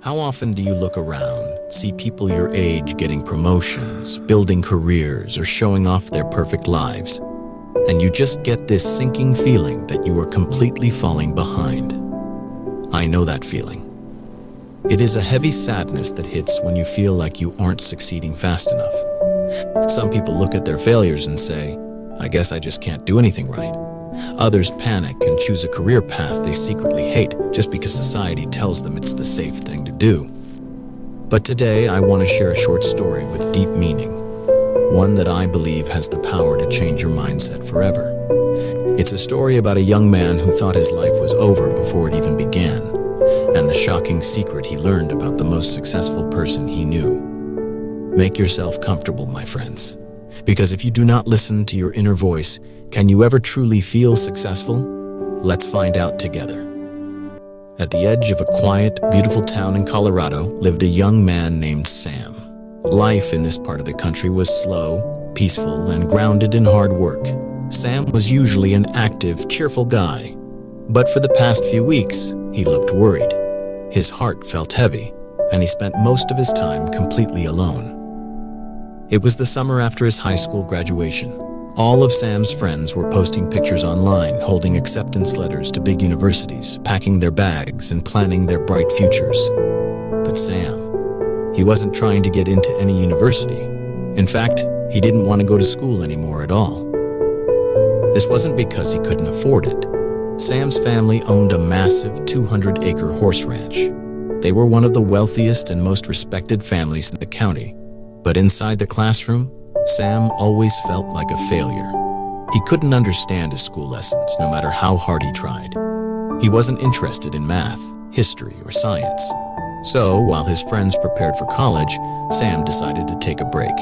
How often do you look around, see people your age getting promotions, building careers, or showing off their perfect lives, and you just get this sinking feeling that you are completely falling behind? I know that feeling. It is a heavy sadness that hits when you feel like you aren't succeeding fast enough. Some people look at their failures and say, I guess I just can't do anything right. Others panic and choose a career path they secretly hate just because society tells them it's the safe thing to do. But today I want to share a short story with deep meaning, one that I believe has the power to change your mindset forever. It's a story about a young man who thought his life was over before it even began, and the shocking secret he learned about the most successful person he knew. Make yourself comfortable, my friends, because if you do not listen to your inner voice, can you ever truly feel successful? Let's find out together. At the edge of a quiet, beautiful town in Colorado lived a young man named Sam. Life in this part of the country was slow, peaceful, and grounded in hard work. Sam was usually an active, cheerful guy, but for the past few weeks, he looked worried. His heart felt heavy, and he spent most of his time completely alone. It was the summer after his high school graduation. All of Sam's friends were posting pictures online, holding acceptance letters to big universities, packing their bags, and planning their bright futures. But Sam, he wasn't trying to get into any university. In fact, he didn't want to go to school anymore at all. This wasn't because he couldn't afford it. Sam's family owned a massive 200-acre horse ranch. They were one of the wealthiest and most respected families in the county. But inside the classroom, Sam always felt like a failure. He couldn't understand his school lessons, no matter how hard he tried. He wasn't interested in math, history, or science. So, while his friends prepared for college, Sam decided to take a break.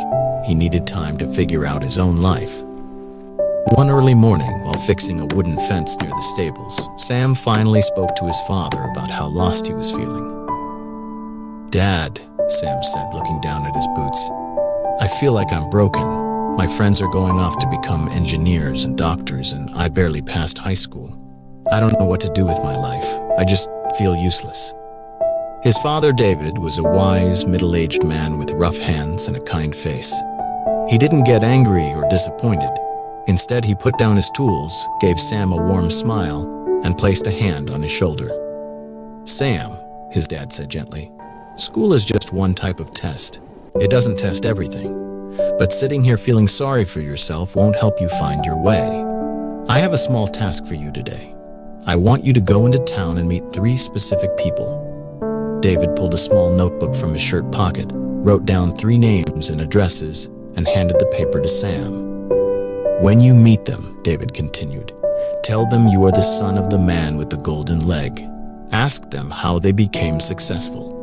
He needed time to figure out his own life. One early morning, while fixing a wooden fence near the stables, Sam finally spoke to his father about how lost he was feeling. "Dad," Sam said, looking down at his boots, "I feel like I'm broken. My friends are going off to become engineers and doctors, and I barely passed high school. I don't know what to do with my life. I just feel useless." His father, David, was a wise, middle-aged man with rough hands and a kind face. He didn't get angry or disappointed. Instead, he put down his tools, gave Sam a warm smile, and placed a hand on his shoulder. "Sam," his dad said gently, "school is just one type of test. It doesn't test everything. But sitting here feeling sorry for yourself won't help you find your way. I have a small task for you today. I want you to go into town and meet 3 specific people." David pulled a small notebook from his shirt pocket, wrote down 3 names and addresses, and handed the paper to Sam. "When you meet them," David continued, "tell them you are the son of the man with the golden leg. Ask them how they became successful.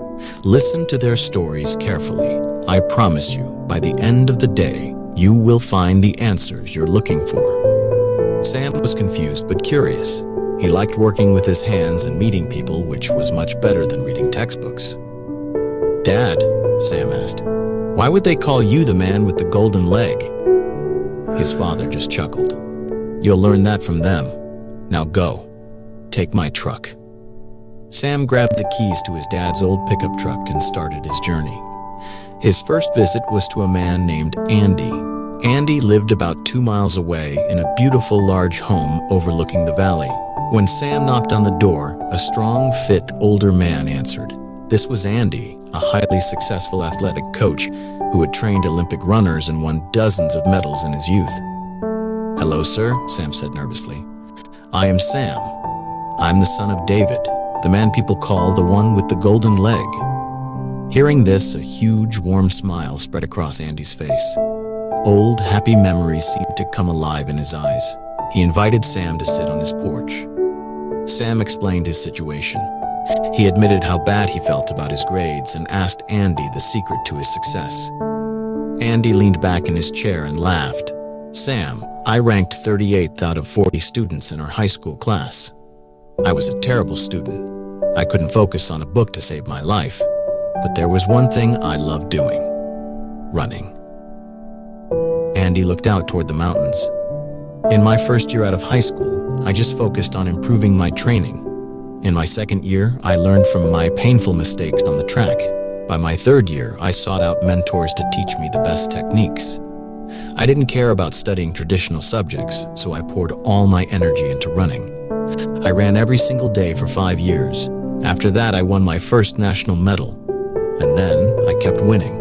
Listen to their stories carefully. I promise you, by the end of the day, you will find the answers you're looking for." Sam was confused but curious. He liked working with his hands and meeting people, which was much better than reading textbooks. "Dad," Sam asked, "why would they call you the man with the golden leg?" His father just chuckled. "You'll learn that from them. Now go. Take my truck." Sam grabbed the keys to his dad's old pickup truck and started his journey. His first visit was to a man named Andy. Andy lived about 2 miles away in a beautiful large home overlooking the valley. When Sam knocked on the door, a strong, fit, older man answered. This was Andy, a highly successful athletic coach who had trained Olympic runners and won dozens of medals in his youth. "Hello, sir," Sam said nervously. "I am Sam. I'm the son of David, the man people call the one with the golden leg." Hearing this, a huge, warm smile spread across Andy's face. Old, happy memories seemed to come alive in his eyes. He invited Sam to sit on his porch. Sam explained his situation. He admitted how bad he felt about his grades and asked Andy the secret to his success. Andy leaned back in his chair and laughed. "Sam, I ranked 38th out of 40 students in our high school class. I was a terrible student. I couldn't focus on a book to save my life. But there was one thing I loved doing: running." Andy looked out toward the mountains. "In my first year out of high school, I just focused on improving my training. In my second year, I learned from my painful mistakes on the track. By my third year, I sought out mentors to teach me the best techniques. I didn't care about studying traditional subjects, so I poured all my energy into running. I ran every single day for 5 years. After that, I won my first national medal. And then, I kept winning.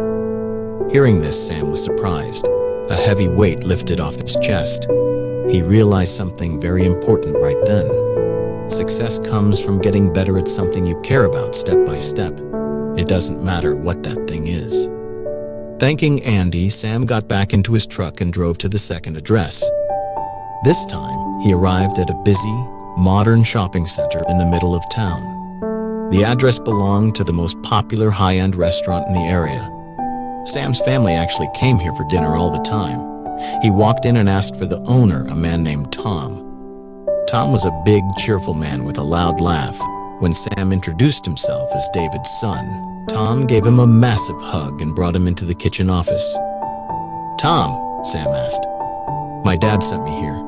Hearing this, Sam was surprised. A heavy weight lifted off his chest. He realized something very important right then. Success comes from getting better at something you care about step by step. It doesn't matter what that thing is. Thanking Andy, Sam got back into his truck and drove to the second address. This time, he arrived at a busy, modern shopping center in the middle of town. The address belonged to the most popular high-end restaurant in the area. Sam's family actually came here for dinner all the time. He walked in and asked for the owner, a man named Tom. Tom was a big, cheerful man with a loud laugh. When Sam introduced himself as David's son, Tom gave him a massive hug and brought him into the kitchen office. "Tom," Sam asked, "my dad sent me here.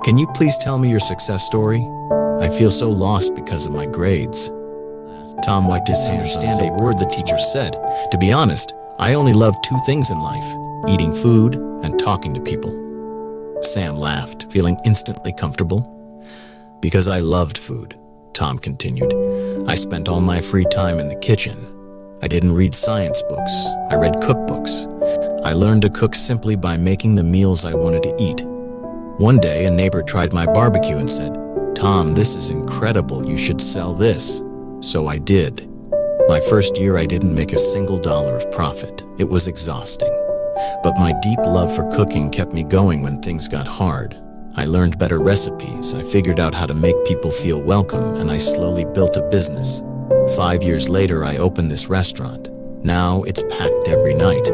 Can you please tell me your success story? I feel so lost because of my grades." Tom wiped his hands on a word the teacher said. "To be honest, I only love 2 things in life, eating food and talking to people." Sam laughed, feeling instantly comfortable. "Because I loved food," Tom continued. "I spent all my free time in the kitchen. I didn't read science books. I read cookbooks. I learned to cook simply by making the meals I wanted to eat. One day, a neighbor tried my barbecue and said, 'Tom, this is incredible. You should sell this.' So I did. My first year, I didn't make a single dollar of profit. It was exhausting. But my deep love for cooking kept me going when things got hard. I learned better recipes, I figured out how to make people feel welcome, and I slowly built a business. 5 years later, I opened this restaurant. Now it's packed every night."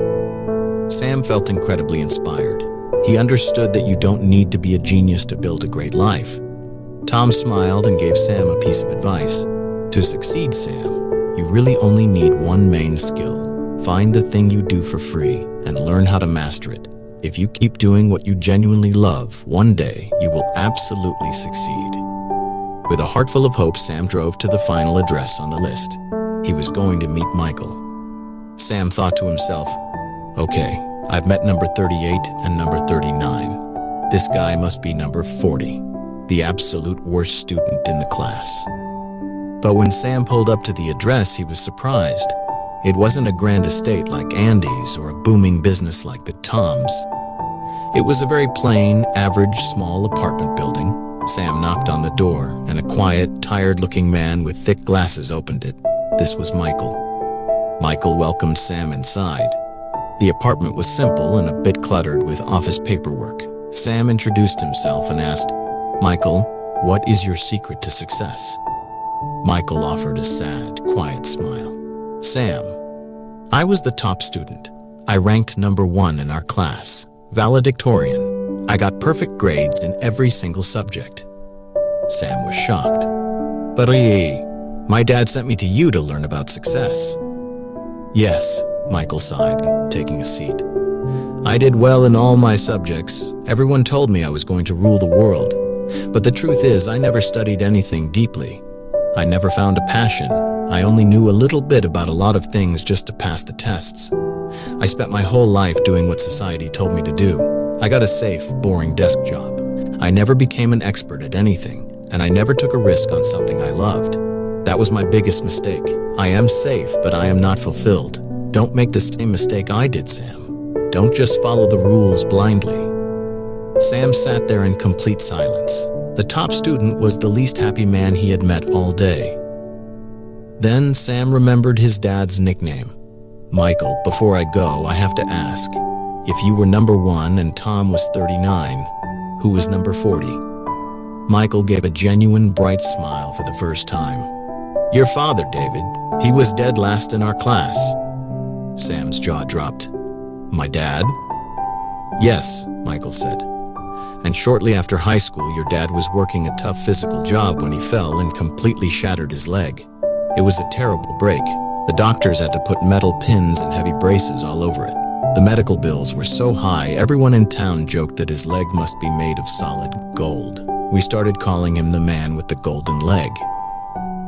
Sam felt incredibly inspired. He understood that you don't need to be a genius to build a great life. Tom smiled and gave Sam a piece of advice. "To succeed, Sam, you really only need one main skill. Find the thing you do for free and learn how to master it. If you keep doing what you genuinely love, one day you will absolutely succeed." With a heart full of hope, Sam drove to the final address on the list. He was going to meet Michael. Sam thought to himself, "Okay, I've met number 38 and number 39. This guy must be number 40, the absolute worst student in the class." But when Sam pulled up to the address, he was surprised. It wasn't a grand estate like Andy's or a booming business like the Toms. It was a very plain, average, small apartment building. Sam knocked on the door, and a quiet, tired-looking man with thick glasses opened it. This was Michael. Michael welcomed Sam inside. The apartment was simple and a bit cluttered with office paperwork. Sam introduced himself and asked, "Michael, what is your secret to success?" Michael offered a sad, quiet smile. "Sam, I was the top student. I ranked number 1 in our class. Valedictorian. I got perfect grades in every single subject." Sam was shocked. "But my dad sent me to you to learn about success." "Yes," Michael sighed, taking a seat. "I did well in all my subjects. Everyone told me I was going to rule the world. But the truth is, I never studied anything deeply. I never found a passion. I only knew a little bit about a lot of things just to pass the tests. I spent my whole life doing what society told me to do. I got a safe, boring desk job. I never became an expert at anything, and I never took a risk on something I loved. That was my biggest mistake. I am safe, but I am not fulfilled. Don't make the same mistake I did, Sam. Don't just follow the rules blindly." Sam sat there in complete silence. The top student was the least happy man he had met all day. Then Sam remembered his dad's nickname. "Michael, before I go, I have to ask, if you were number 1 and Tom was 39, who was number 40? Michael gave a genuine, bright smile for the first time. "Your father, David. He was dead last in our class." Sam's jaw dropped. "My dad?" "Yes," Michael said. "And shortly after high school, your dad was working a tough physical job when he fell and completely shattered his leg. It was a terrible break. The doctors had to put metal pins and heavy braces all over it. The medical bills were so high, everyone in town joked that his leg must be made of solid gold. We started calling him the man with the golden leg."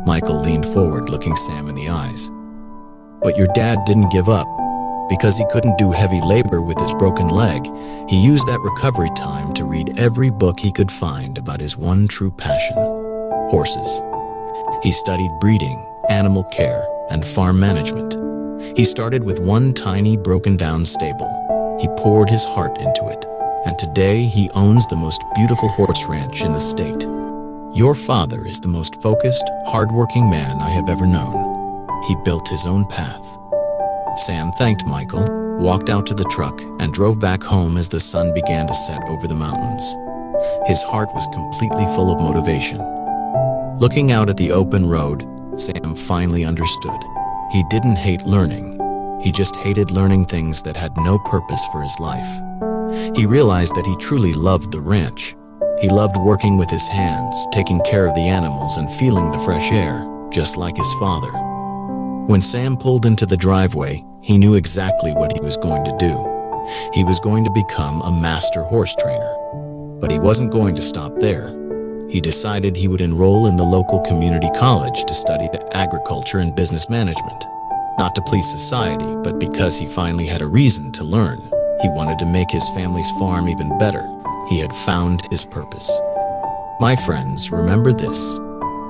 Michael leaned forward, looking Sam in the eyes. But your dad didn't give up. Because he couldn't do heavy labor with his broken leg, he used that recovery time to read every book he could find about his one true passion: horses. He studied breeding, animal care, and farm management. He started with one tiny broken-down stable. He poured his heart into it, and today he owns the most beautiful horse ranch in the state. Your father is the most focused, hardworking man I have ever known. He built his own path. Sam thanked Michael, walked out to the truck, and drove back home as the sun began to set over the mountains. His heart was completely full of motivation. Looking out at the open road, Sam finally understood. He didn't hate learning. He just hated learning things that had no purpose for his life. He realized that he truly loved the ranch. He loved working with his hands, taking care of the animals, and feeling the fresh air, just like his father. When Sam pulled into the driveway, he knew exactly what he was going to do. He was going to become a master horse trainer. But he wasn't going to stop there. He decided he would enroll in the local community college to study agriculture and business management. Not to please society, but because he finally had a reason to learn. He wanted to make his family's farm even better. He had found his purpose. My friends, remember this: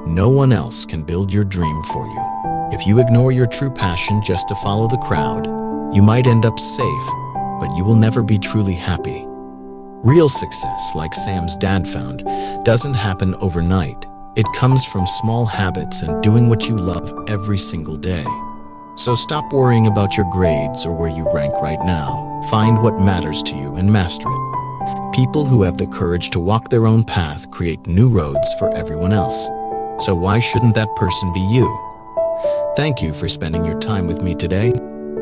no one else can build your dream for you. If you ignore your true passion just to follow the crowd, you might end up safe, but you will never be truly happy. Real success, like Sam's dad found, doesn't happen overnight. It comes from small habits and doing what you love every single day. So stop worrying about your grades or where you rank right now. Find what matters to you and master it. People who have the courage to walk their own path create new roads for everyone else. So why shouldn't that person be you? Thank you for spending your time with me today.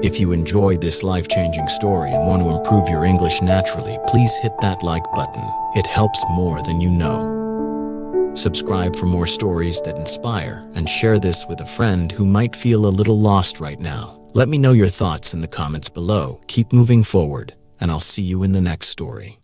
If you enjoyed this life-changing story and want to improve your English naturally, please hit that like button. It helps more than you know. Subscribe for more stories that inspire, and share this with a friend who might feel a little lost right now. Let me know your thoughts in the comments below. Keep moving forward, and I'll see you in the next story.